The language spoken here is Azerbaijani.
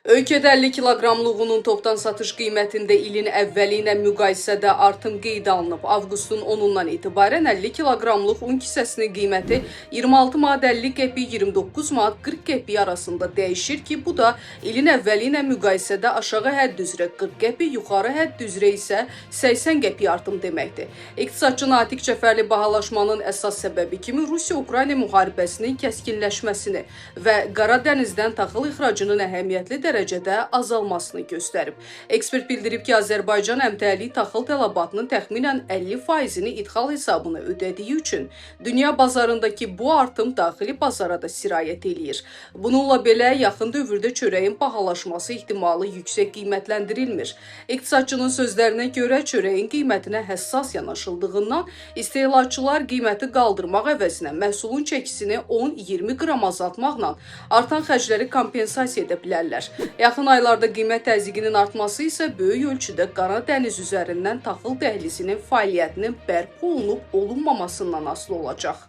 Ölkədə 50 kiloqramlıq unun topdan satış qiymətində ilin əvvəli ilə müqayisədə artım qeydə alınıb. Avqustun 10-dan etibarən 50 kiloqramlıq un kisəsinin qiyməti 26 manat 50 qəpik 29 manat 40 qəpik arasında dəyişir ki, bu da ilin əvvəli ilə müqayisədə aşağı hədd üzrə 40 qəpik, yuxarı hədd üzrə isə 80 qəpik artım deməkdir. İqtisadçı Natiq Cəfərli bahalaşmanın əsas səbəbi kimi Rusiya-Ukrayna müharibəsinin kəskinləşməsini və Qara Dənizdən taxıl ixracının əhəmiyyətli dərəcədə azalmasını göstərib. Ekspert bildirib ki, Azərbaycan əmtəli taxıl tələbatının təxminən 50%-ni idxal hesabına ödədiyi üçün dünya bazarındakı bu artım daxili bazara da sirayət eləyir. Bununla belə yaxın dövrdə çörəyin bahalaşması ehtimalı yüksək qiymətləndirilmir. İqtisadçının sözlərinə görə çörəyin qiymətinə həssas yanaşıldığından istehlakçılar qiyməti qaldırmaq əvəzinə məhsulun çəkisini 10-20 qram azaltmaqla artan xərcləri kompensasiya edə bilərlər. Yaxın aylarda qiymət təzyiqinin artması isə böyük ölçüdə Qara Dəniz üzərindən taxıl dəhlizinin fəaliyyətinin bərpa olunub olunmamasından asılı olacaq.